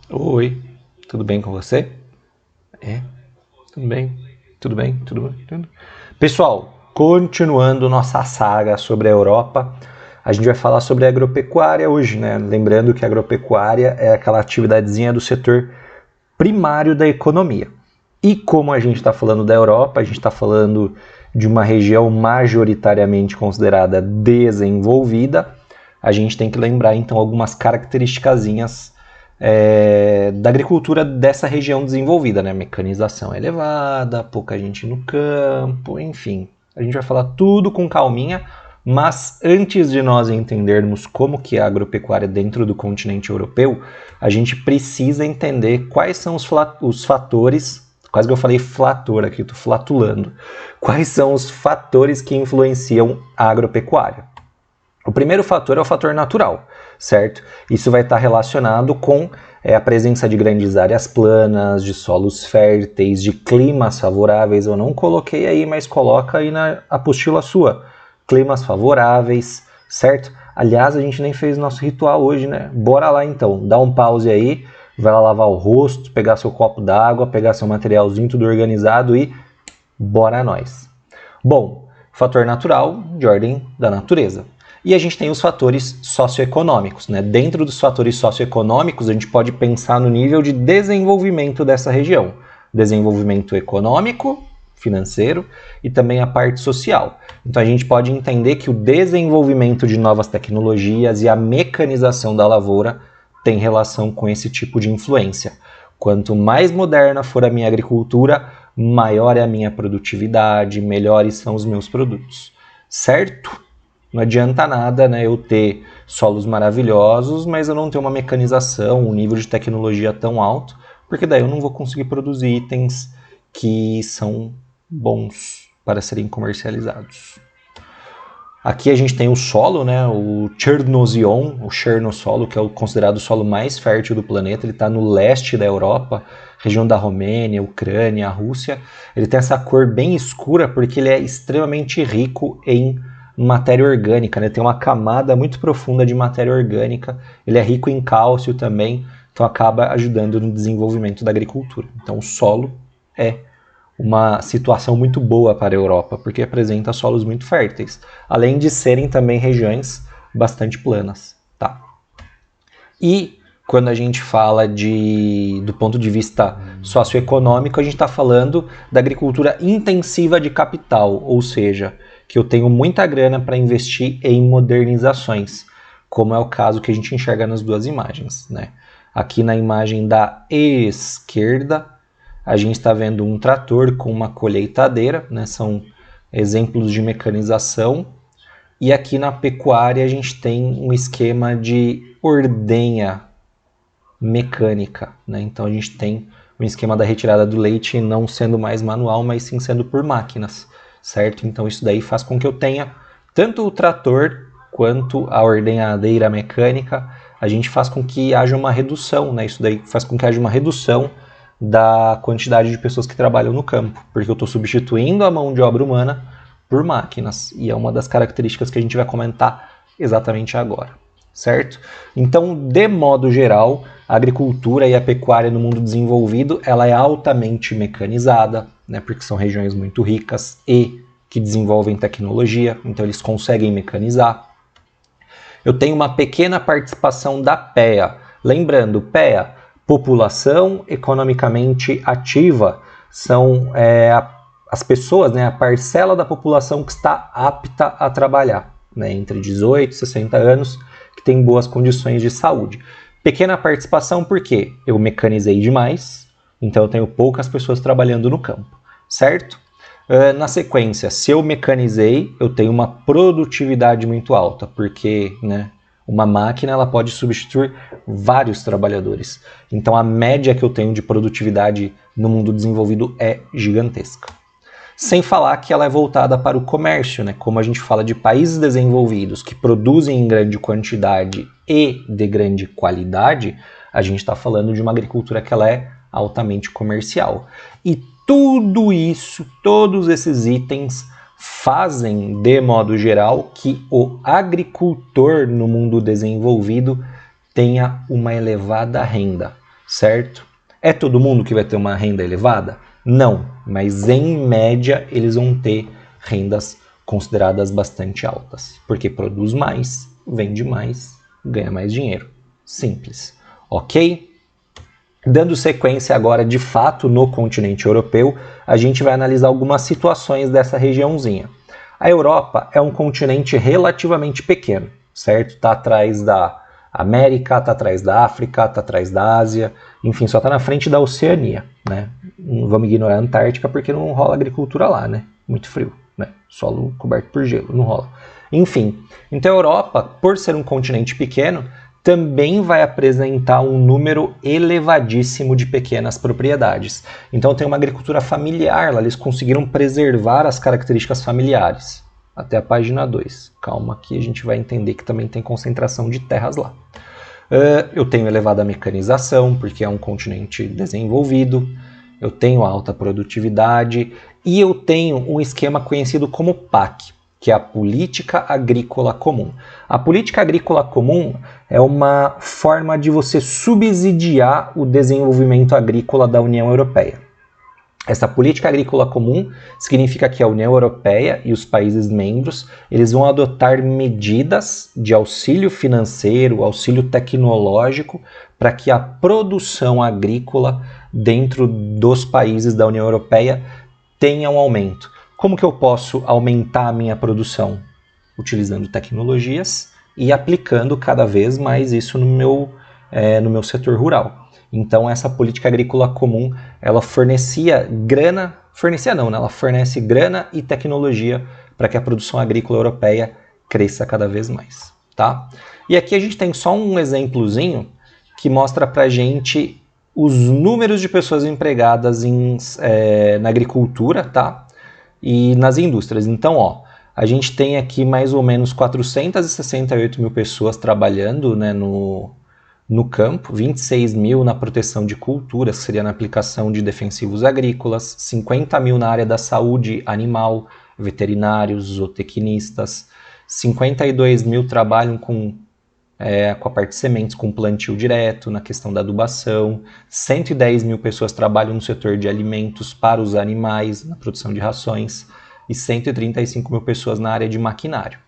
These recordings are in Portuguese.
Oi, tudo bem com você? É, tudo bem, tudo bem, tudo bem. Pessoal, continuando nossa saga sobre a Europa, a gente vai falar sobre a agropecuária hoje, né? Lembrando que a agropecuária é aquela atividadezinha do setor primário da economia. E como a gente está falando da Europa, a gente está falando de uma região majoritariamente considerada desenvolvida, a gente tem que lembrar então algumas características da agricultura dessa região desenvolvida, né? Mecanização elevada, pouca gente no campo, enfim. A gente vai falar tudo com calminha, mas antes de nós entendermos como que é a agropecuária dentro do continente europeu, a gente precisa entender quais são os fatores, quase que eu falei flator aqui, estou flatulando, quais são os fatores que influenciam a agropecuária. O primeiro fator é o fator natural, certo? Isso vai estar relacionado com a presença de grandes áreas planas, de solos férteis, de climas favoráveis. Eu não coloquei aí, mas coloca aí na apostila sua. Climas favoráveis, certo? Aliás, a gente nem fez nosso ritual hoje, né? Bora lá então, dá um pause aí, vai lá lavar o rosto, pegar seu copo d'água, pegar seu materialzinho tudo organizado e bora nós. Bom, fator natural de ordem da natureza. E a gente tem os fatores socioeconômicos, né? Dentro dos fatores socioeconômicos, a gente pode pensar no nível de desenvolvimento dessa região. Desenvolvimento econômico, financeiro e também a parte social. Então a gente pode entender que o desenvolvimento de novas tecnologias e a mecanização da lavoura tem relação com esse tipo de influência. Quanto mais moderna for a minha agricultura, maior é a minha produtividade, melhores são os meus produtos. Certo? Não adianta nada, né, eu ter solos maravilhosos, mas eu não ter uma mecanização, um nível de tecnologia tão alto, porque daí eu não vou conseguir produzir itens que são bons para serem comercializados. Aqui a gente tem o solo, né, o Chernozion, o Chernosolo, que é o considerado o solo mais fértil do planeta. Ele está no leste da Europa, região da Romênia, Ucrânia, Rússia. Ele tem essa cor bem escura porque ele é extremamente rico em matéria orgânica, né? Tem uma camada muito profunda de matéria orgânica. Ele é rico em cálcio também, então acaba ajudando no desenvolvimento da agricultura. Então o solo é uma situação muito boa para a Europa, porque apresenta solos muito férteis, além de serem também regiões bastante planas. Tá? E quando a gente fala do ponto de vista socioeconômico, a gente está falando da agricultura intensiva de capital, ou seja, que eu tenho muita grana para investir em modernizações, como é o caso que a gente enxerga nas duas imagens. Né? Aqui na imagem da esquerda, a gente está vendo um trator com uma colheitadeira, né? São exemplos de mecanização. E aqui na pecuária a gente tem um esquema de ordenha mecânica, né? Então a gente tem um esquema da retirada do leite não sendo mais manual, mas sim sendo por máquinas, certo? Então isso daí faz com que eu tenha tanto o trator quanto a ordenhadeira mecânica. A gente faz com que haja uma redução, né? Isso daí faz com que haja uma redução da quantidade de pessoas que trabalham no campo, porque eu estou substituindo a mão de obra humana por máquinas, e é uma das características que a gente vai comentar exatamente agora, certo? Então, de modo geral, a agricultura e a pecuária no mundo desenvolvido, ela é altamente mecanizada, né, porque são regiões muito ricas e que desenvolvem tecnologia, então eles conseguem mecanizar. Eu tenho uma pequena participação da PEA. Lembrando, PEA, população economicamente ativa, são as pessoas, né, a parcela da população que está apta a trabalhar, né, entre 18 e 60 anos, que tem boas condições de saúde. Pequena participação porque eu mecanizei demais, então eu tenho poucas pessoas trabalhando no campo, certo? Na sequência, se eu mecanizei, eu tenho uma produtividade muito alta, porque, né, uma máquina ela pode substituir vários trabalhadores. Então a média que eu tenho de produtividade no mundo desenvolvido é gigantesca. Sem falar que ela é voltada para o comércio, né? Como a gente fala de países desenvolvidos que produzem em grande quantidade e de grande qualidade, a gente está falando de uma agricultura que ela é altamente comercial. E tudo isso, todos esses itens fazem, de modo geral, que o agricultor no mundo desenvolvido tenha uma elevada renda. certo? É todo mundo que vai ter uma renda elevada? Não, mas em média eles vão ter rendas consideradas bastante altas, porque produz mais, vende mais, ganha mais dinheiro. Simples, ok? Dando sequência agora de fato no continente europeu, a gente vai analisar algumas situações dessa regiãozinha. A Europa é um continente relativamente pequeno, certo? Está atrás da América, está atrás da África, está atrás da Ásia, enfim, só está na frente da Oceania, né? Não vamos ignorar a Antártica porque não rola agricultura lá, né? Muito frio, né? Solo coberto por gelo, não rola. Enfim, então a Europa, por ser um continente pequeno, também vai apresentar um número elevadíssimo de pequenas propriedades. Então tem uma agricultura familiar, lá eles conseguiram preservar as características familiares. Até a página 2. Calma que a gente vai entender que também tem concentração de terras lá. Eu tenho elevada mecanização, porque é um continente desenvolvido. Eu tenho alta produtividade e eu tenho um esquema conhecido como PAC, que é a Política Agrícola Comum. A Política Agrícola Comum é uma forma de você subsidiar o desenvolvimento agrícola da União Europeia. Essa Política Agrícola Comum significa que a União Europeia e os países membros eles vão adotar medidas de auxílio financeiro, auxílio tecnológico, para que a produção agrícola dentro dos países da União Europeia tenha um aumento. Como que eu posso aumentar a minha produção? Utilizando tecnologias e aplicando cada vez mais isso no meu setor rural. Então essa política agrícola comum, ela fornecia grana, ela fornece grana e tecnologia para que a produção agrícola europeia cresça cada vez mais, tá? E aqui a gente tem só um exemplozinho que mostra para a gente os números de pessoas empregadas na agricultura, tá? E nas indústrias. Então, a gente tem aqui mais ou menos 468 mil pessoas trabalhando, né, no campo, 26 mil na proteção de culturas, que seria na aplicação de defensivos agrícolas, 50 mil na área da saúde animal, veterinários, zootecnistas, 52 mil trabalham com a parte de sementes, com plantio direto, na questão da adubação, 110 mil pessoas trabalham no setor de alimentos para os animais, na produção de rações, e 135 mil pessoas na área de maquinário.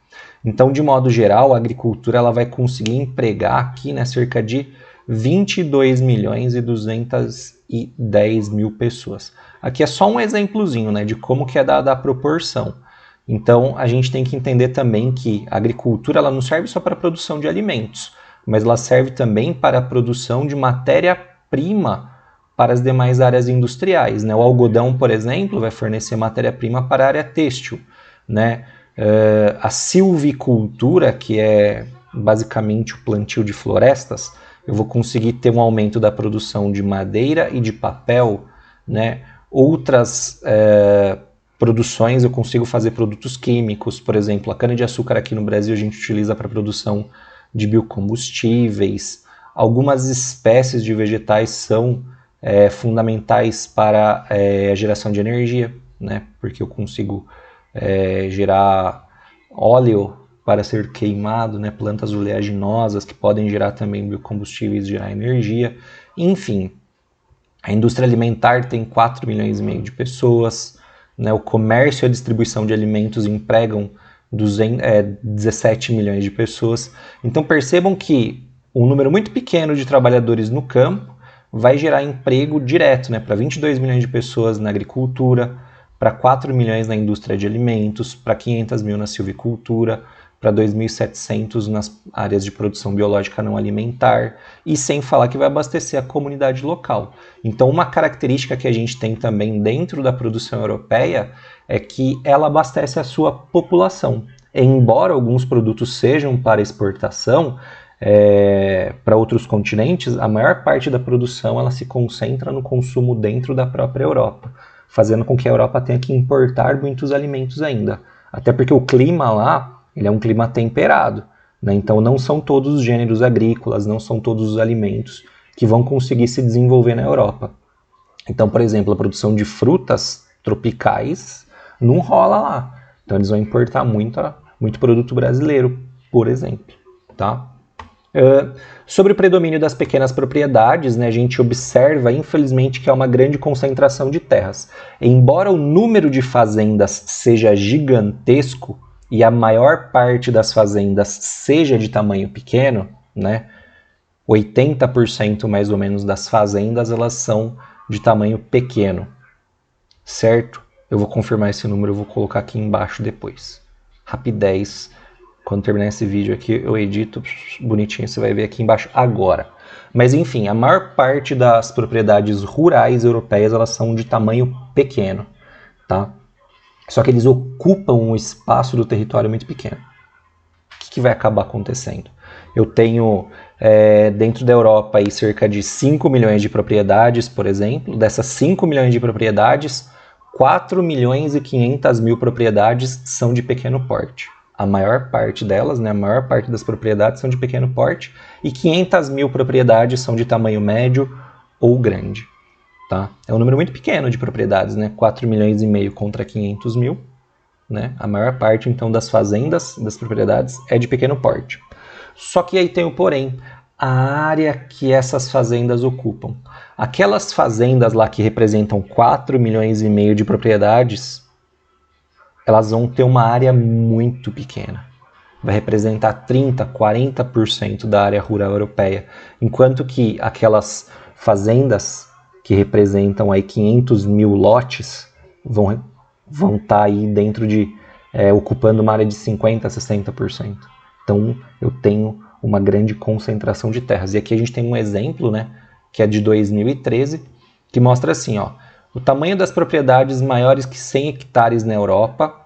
Então, de modo geral, a agricultura ela vai conseguir empregar aqui, né, cerca de 22 milhões e 210 mil pessoas. Aqui é só um exemplozinho, né, de como que é dada a proporção. Então, a gente tem que entender também que a agricultura ela não serve só para a produção de alimentos, mas ela serve também para a produção de matéria-prima para as demais áreas industriais, né? O algodão, por exemplo, vai fornecer matéria-prima para a área têxtil, né? A silvicultura, que é basicamente o plantio de florestas, eu vou conseguir ter um aumento da produção de madeira e de papel, né? Outras produções eu consigo fazer produtos químicos, por exemplo, a cana-de-açúcar aqui no Brasil a gente utiliza para a produção de biocombustíveis. Algumas espécies de vegetais são fundamentais para a geração de energia, né? Porque eu consigo gerar óleo para ser queimado, né? Plantas oleaginosas que podem gerar também biocombustíveis, gerar energia. Enfim, a indústria alimentar tem 4 milhões e meio de pessoas, né? O comércio e a distribuição de alimentos empregam 17 milhões de pessoas. Então percebam que um número muito pequeno de trabalhadores no campo vai gerar emprego direto, né, para 22 milhões de pessoas na agricultura, para 4 milhões na indústria de alimentos, para 500 mil na silvicultura, para 2.700 nas áreas de produção biológica não alimentar, e sem falar que vai abastecer a comunidade local. Então, uma característica que a gente tem também dentro da produção europeia é que ela abastece a sua população. Embora alguns produtos sejam para exportação, para outros continentes, a maior parte da produção ela se concentra no consumo dentro da própria Europa, fazendo com que a Europa tenha que importar muitos alimentos ainda. Até porque o clima lá ele é um clima temperado, né? Então não são todos os gêneros agrícolas, não são todos os alimentos que vão conseguir se desenvolver na Europa. Então, por exemplo, a produção de frutas tropicais não rola lá. Então eles vão importar muito produto brasileiro, por exemplo, tá? Sobre o predomínio das pequenas propriedades, né, a gente observa, infelizmente, que há uma grande concentração de terras. Embora o número de fazendas seja gigantesco e a maior parte das fazendas seja de tamanho pequeno, né, 80% mais ou menos das fazendas elas são de tamanho pequeno, certo? Eu vou confirmar esse número, eu vou colocar aqui embaixo depois. Rapidez. Quando terminar esse vídeo aqui, eu edito bonitinho, você vai ver aqui embaixo agora. Mas enfim, a maior parte das propriedades rurais europeias, elas são de tamanho pequeno, tá? Só que eles ocupam um espaço do território muito pequeno. O que vai acabar acontecendo? Eu tenho dentro da Europa aí, cerca de 5 milhões de propriedades, por exemplo. Dessas 5 milhões de propriedades, 4 milhões e 500 mil propriedades são de pequeno porte. A maior parte delas, né, a maior parte das propriedades são de pequeno porte e 500 mil propriedades são de tamanho médio ou grande. Tá? É um número muito pequeno de propriedades, né? 4 milhões e meio contra 500 mil. Né? A maior parte, então, das fazendas, das propriedades, é de pequeno porte. Só que aí tem o porém, a área que essas fazendas ocupam. Aquelas fazendas lá que representam 4 milhões e meio de propriedades, elas vão ter uma área muito pequena. Vai representar 30%, 40% da área rural europeia. Enquanto que aquelas fazendas que representam aí 500 mil lotes vão estar aí dentro de, ocupando uma área de 50%, 60%. Então, eu tenho uma grande concentração de terras. E aqui a gente tem um exemplo, né, que é de 2013, que mostra assim, ó, o tamanho das propriedades maiores que 100 hectares na Europa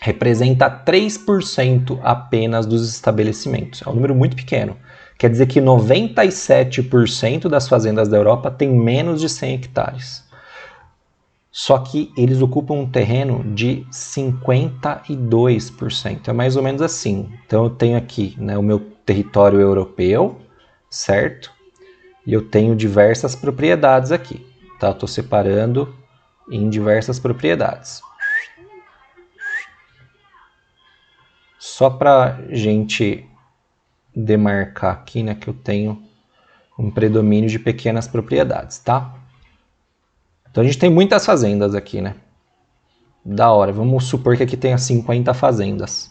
representa 3% apenas dos estabelecimentos. É um número muito pequeno. Quer dizer que 97% das fazendas da Europa têm menos de 100 hectares. Só que eles ocupam um terreno de 52%. É mais ou menos assim. Então eu tenho aqui, né, o meu território europeu, certo? E eu tenho diversas propriedades aqui. Tá? Estou separando em diversas propriedades. Só para a gente demarcar aqui, né, que eu tenho um predomínio de pequenas propriedades, tá? Então a gente tem muitas fazendas aqui, né? Da hora. Vamos supor que aqui tenha 50 fazendas.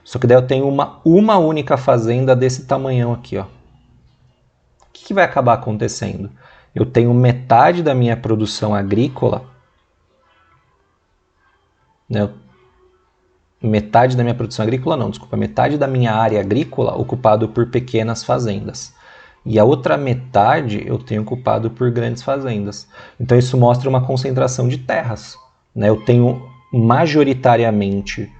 Só que daí eu tenho uma única fazenda desse tamanhão aqui, ó. O que vai acabar acontecendo? Eu tenho metade da minha produção agrícola, né? Metade da minha produção agrícola, não, desculpa, metade da minha área agrícola ocupado por pequenas fazendas. E a outra metade eu tenho ocupado por grandes fazendas. Então isso mostra uma concentração de terras, né? Eu tenho majoritariamente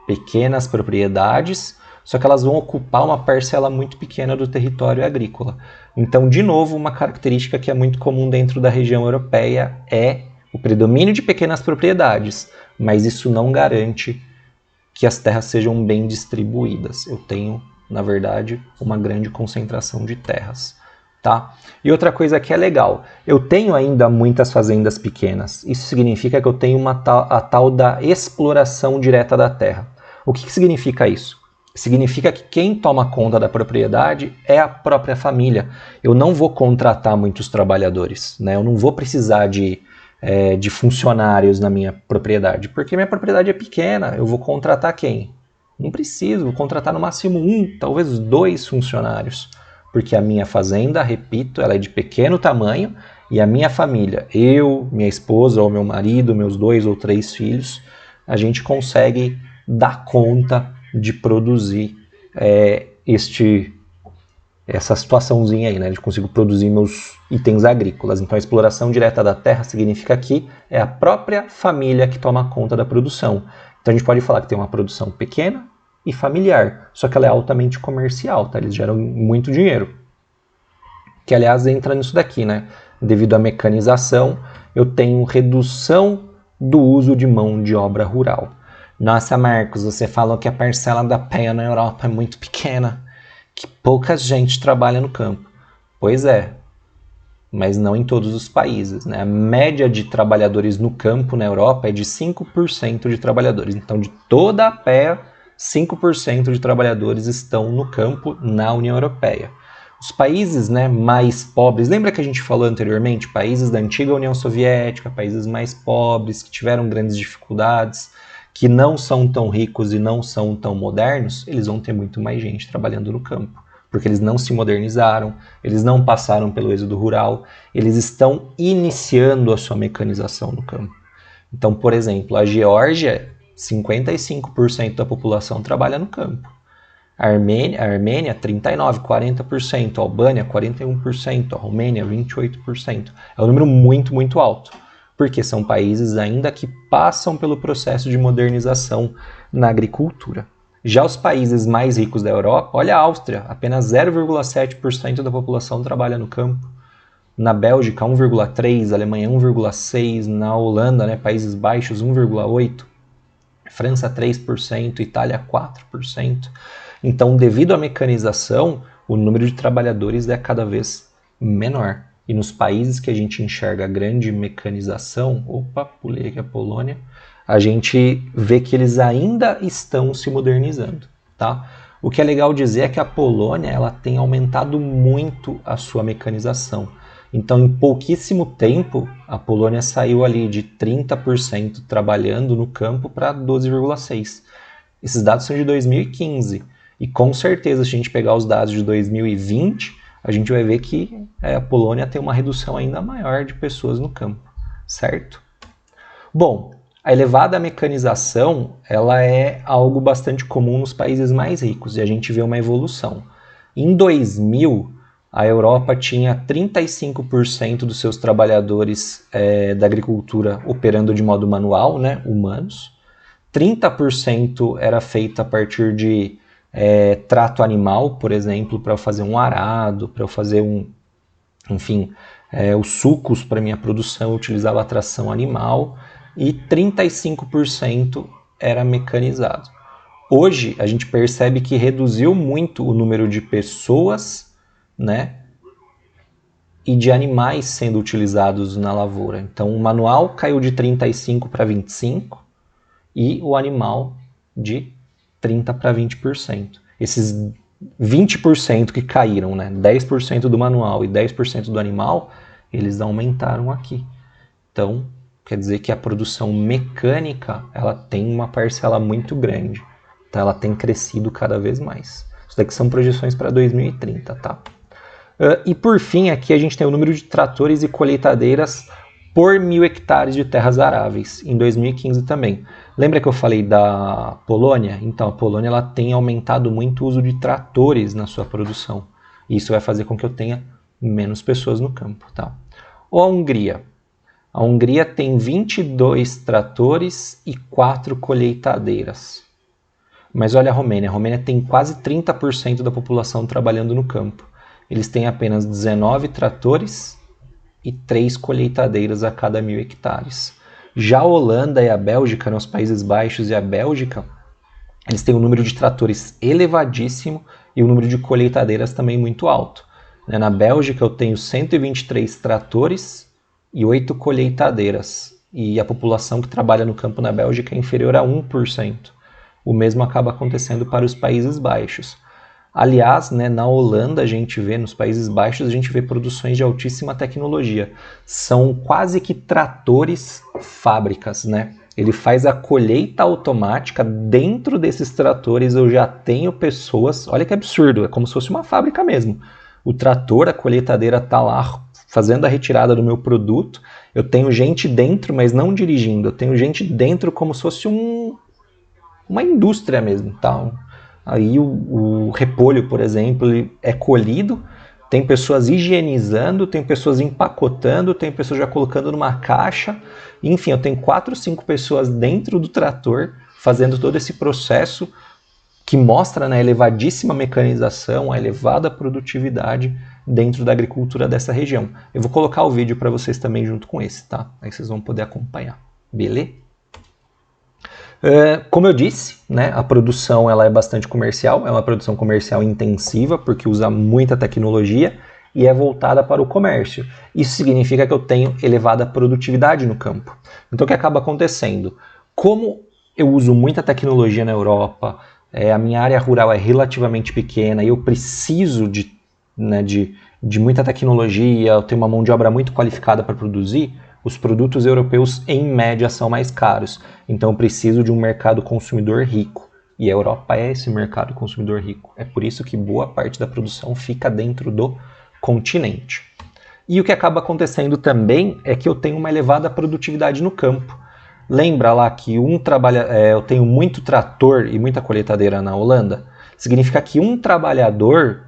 pequenas propriedades, só que elas vão ocupar uma parcela muito pequena do território agrícola. Então, de novo, uma característica que é muito comum dentro da região europeia é o predomínio de pequenas propriedades, mas isso não garante que as terras sejam bem distribuídas. Eu tenho, na verdade, uma grande concentração de terras. Tá? E outra coisa que é legal, eu tenho ainda muitas fazendas pequenas. Isso significa que eu tenho a tal da exploração direta da terra. O que significa isso? Significa que quem toma conta da propriedade é a própria família. Eu não vou contratar muitos trabalhadores, né? Eu não vou precisar de funcionários na minha propriedade, porque minha propriedade é pequena. Eu vou contratar quem? Não preciso, vou contratar no máximo 1, talvez 2 funcionários. Porque a minha fazenda, repito, ela é de pequeno tamanho e a minha família, eu, minha esposa ou meu marido, meus 2 ou 3 filhos, a gente consegue dar conta de produzir essa situaçãozinha aí, né? De consigo produzir meus itens agrícolas. Então a exploração direta da terra significa que é a própria família que toma conta da produção. Então a gente pode falar que tem uma produção pequena e familiar, só que ela é altamente comercial, tá? Eles geram muito dinheiro. Que aliás entra nisso daqui, né? Devido à mecanização, eu tenho redução do uso de mão de obra rural. Nossa, Marcos, você falou que a parcela da PEA na Europa é muito pequena, que pouca gente trabalha no campo. Pois é, mas não em todos os países, né? A média de trabalhadores no campo na Europa é de 5% de trabalhadores. Então, de toda a PEA, 5% de trabalhadores estão no campo na União Europeia. Os países, né, mais pobres, lembra que a gente falou anteriormente? Países da antiga União Soviética, países mais pobres, que tiveram grandes dificuldades, que não são tão ricos e não são tão modernos, eles vão ter muito mais gente trabalhando no campo, porque eles não se modernizaram, eles não passaram pelo êxodo rural, eles estão iniciando a sua mecanização no campo. Então, por exemplo, a Geórgia, 55% da população trabalha no campo. A Armênia 39%, 40%, a Albânia 41%, a Romênia 28%. É um número muito, muito alto, porque são países ainda que passam pelo processo de modernização na agricultura. Já os países mais ricos da Europa, olha a Áustria, apenas 0,7% da população trabalha no campo. Na Bélgica, 1,3%, Alemanha 1,6%, na Holanda, né, Países Baixos, 1,8%, França 3%, Itália 4%. Então, devido à mecanização, o número de trabalhadores é cada vez menor. E nos países que a gente enxerga a grande mecanização, pulei aqui a Polônia, a gente vê que eles ainda estão se modernizando, tá? O que é legal dizer é que a Polônia ela tem aumentado muito a sua mecanização. Então, em pouquíssimo tempo, a Polônia saiu ali de 30% trabalhando no campo para 12,6%. Esses dados são de 2015. E com certeza, se a gente pegar os dados de 2020, a gente vai ver que a Polônia tem uma redução ainda maior de pessoas no campo, certo? Bom, a elevada mecanização ela é algo bastante comum nos países mais ricos e a gente vê uma evolução. Em 2000, a Europa tinha 35% dos seus trabalhadores da agricultura operando de modo manual, né, humanos. 30% era feito a partir de trato animal, por exemplo, para eu fazer um arado, para eu fazer os sucos para minha produção eu utilizava a tração animal e 35% era mecanizado. Hoje a gente percebe que reduziu muito o número de pessoas, né, e de animais sendo utilizados na lavoura. Então o manual caiu de 35 para 25 e o animal de 30 para 20%. Esses 20% que caíram, né, 10% do manual e 10% do animal, eles aumentaram aqui. Então, quer dizer que a produção mecânica ela tem uma parcela muito grande. Tá? Ela tem crescido cada vez mais. Isso daqui são projeções para 2030, tá? E por fim, aqui a gente tem o número de tratores e colheitadeiras por 1.000 hectares de terras aráveis, em 2015 também. Lembra que eu falei da Polônia? Então, a Polônia ela tem aumentado muito o uso de tratores na sua produção. Isso vai fazer com que eu tenha menos pessoas no campo. Tá? Ou a Hungria. A Hungria tem 22 tratores e 4 colheitadeiras. Mas olha a Romênia. A Romênia tem quase 30% da população trabalhando no campo. Eles têm apenas 19 tratores e 3 colheitadeiras a cada 1.000 hectares. Já a Holanda e a Bélgica, nos Países Baixos e a Bélgica, eles têm um número de tratores elevadíssimo e um número de colheitadeiras também muito alto. Na Bélgica eu tenho 123 tratores e 8 colheitadeiras. E a população que trabalha no campo na Bélgica é inferior a 1%. O mesmo acaba acontecendo para os Países Baixos. Aliás, né, na Holanda, a gente vê, nos Países Baixos, a gente vê produções de altíssima tecnologia. São quase que tratores fábricas, né? Ele faz a colheita automática. Dentro desses tratores eu já tenho pessoas... Olha que absurdo, é como se fosse uma fábrica mesmo. O trator, a colheitadeira está lá fazendo a retirada do meu produto. Eu tenho gente dentro, mas não dirigindo. Eu tenho gente dentro como se fosse uma indústria mesmo, tá? Aí o repolho, por exemplo, ele é colhido, tem pessoas higienizando, tem pessoas empacotando, tem pessoas já colocando numa caixa. Enfim, eu tenho 4 ou 5 pessoas dentro do trator fazendo todo esse processo que mostra, né, a elevadíssima mecanização, a elevada produtividade dentro da agricultura dessa região. Eu vou colocar o vídeo para vocês também junto com esse, tá? Aí vocês vão poder acompanhar, beleza? Como eu disse, né, a produção ela é bastante comercial, é uma produção comercial intensiva, porque usa muita tecnologia e é voltada para o comércio. Isso significa que eu tenho elevada produtividade no campo. Então o que acaba acontecendo? Como eu uso muita tecnologia na Europa, a minha área rural é relativamente pequena e eu preciso de muita tecnologia, eu tenho uma mão de obra muito qualificada para produzir, os produtos europeus em média são mais caros. Então eu preciso de um mercado consumidor rico. E a Europa é esse mercado consumidor rico. É por isso que boa parte da produção fica dentro do continente. E o que acaba acontecendo também é que eu tenho uma elevada produtividade no campo. Lembra lá que eu tenho muito trator e muita colheitadeira na Holanda? Significa que um trabalhador,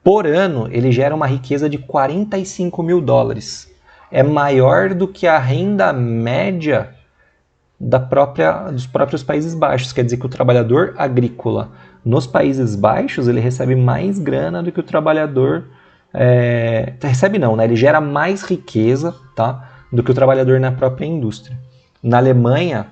por ano, ele gera uma riqueza de 45 mil dólares. É maior do que a renda média dos próprios Países Baixos. Quer dizer que o trabalhador agrícola nos Países Baixos ele recebe mais grana do que o trabalhador... recebe não, né? Ele gera mais riqueza, tá? Do que o trabalhador na própria indústria. Na Alemanha,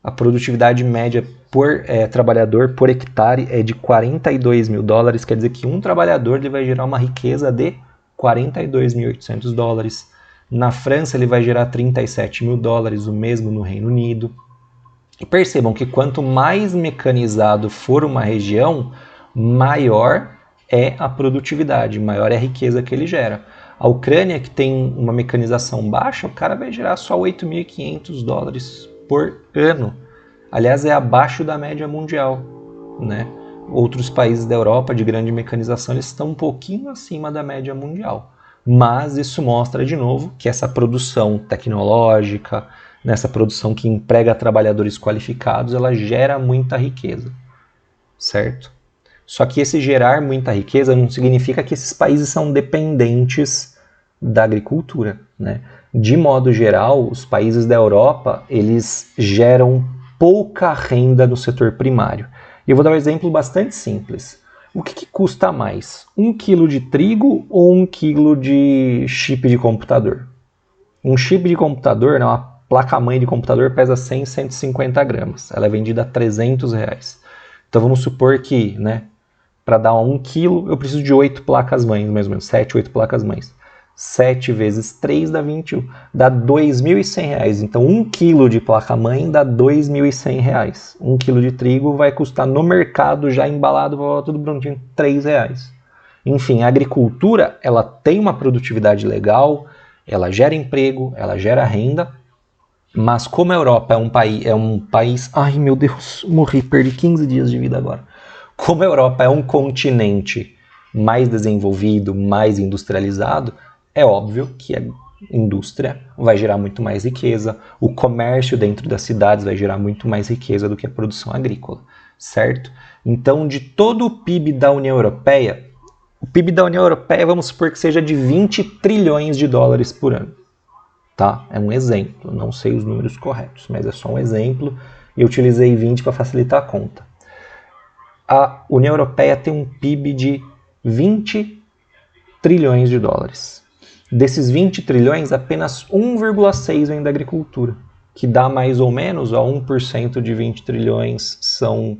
a produtividade média por trabalhador por hectare é de 42 mil dólares. Quer dizer que um trabalhador ele vai gerar uma riqueza de 42.800 dólares. Na França ele vai gerar 37 mil dólares, o mesmo no Reino Unido. E percebam que quanto mais mecanizado for uma região, maior é a produtividade, maior é a riqueza que ele gera. A Ucrânia, que tem uma mecanização baixa, o cara vai gerar só 8.500 dólares por ano. Aliás, é abaixo da média mundial, né? Outros países da Europa de grande mecanização eles estão um pouquinho acima da média mundial. Mas isso mostra, de novo, que essa produção tecnológica, nessa produção que emprega trabalhadores qualificados, ela gera muita riqueza, certo? Só que esse gerar muita riqueza não significa que esses países são dependentes da agricultura, né? De modo geral, os países da Europa, eles geram pouca renda no setor primário. E eu vou dar um exemplo bastante simples. O que custa mais? 1 quilo de trigo ou 1 quilo de chip de computador? Um chip de computador, né, uma placa-mãe de computador, pesa 100, 150 gramas. Ela é vendida a R$300. Então vamos supor que, né, para dar 1 quilo, eu preciso de 8 placas-mães, mais ou menos, 7, 8 placas-mães. 7 vezes 3 dá 21, dá R$2.100. Então 1 quilo de placa-mãe dá R$2.100. 1 quilo de trigo vai custar no mercado, já embalado, tudo prontinho, R$3. Enfim, a agricultura ela tem uma produtividade legal, ela gera emprego, ela gera renda, mas como a Europa é um país... Ai meu Deus, morri, perdi 15 dias de vida agora. Como a Europa é um continente mais desenvolvido, mais industrializado, é óbvio que a indústria vai gerar muito mais riqueza, o comércio dentro das cidades vai gerar muito mais riqueza do que a produção agrícola, certo? Então, de todo o PIB da União Europeia, o PIB da União Europeia, vamos supor que seja de 20 trilhões de dólares por ano, tá? É um exemplo, não sei os números corretos, mas é só um exemplo e eu utilizei 20 para facilitar a conta. A União Europeia tem um PIB de 20 trilhões de dólares. Desses 20 trilhões, apenas 1,6 vem da agricultura, que dá mais ou menos, 1% de 20 trilhões são,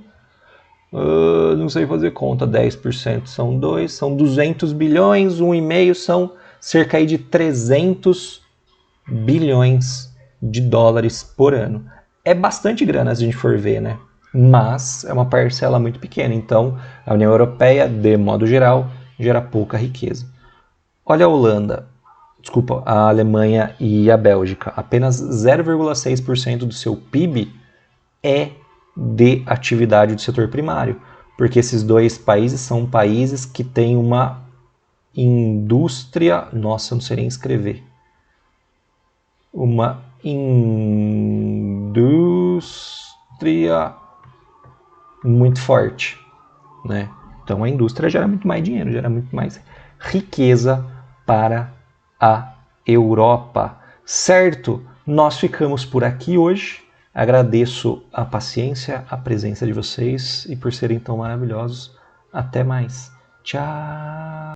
não sei fazer conta, 10% são 2, são 200 bilhões, 1,5 são cerca aí de 300 bilhões de dólares por ano. É bastante grana se a gente for ver, né? Mas é uma parcela muito pequena, então a União Europeia, de modo geral, gera pouca riqueza. Olha a Holanda, a Alemanha e a Bélgica, apenas 0,6% do seu PIB é de atividade do setor primário, porque esses dois países são países que têm uma indústria, nossa, eu não sei nem escrever, uma indústria muito forte, né? Então a indústria gera muito mais dinheiro, gera muito mais riqueza para a Europa, certo? Nós ficamos por aqui hoje. Agradeço a paciência, a presença de vocês e por serem tão maravilhosos. Até mais. Tchau!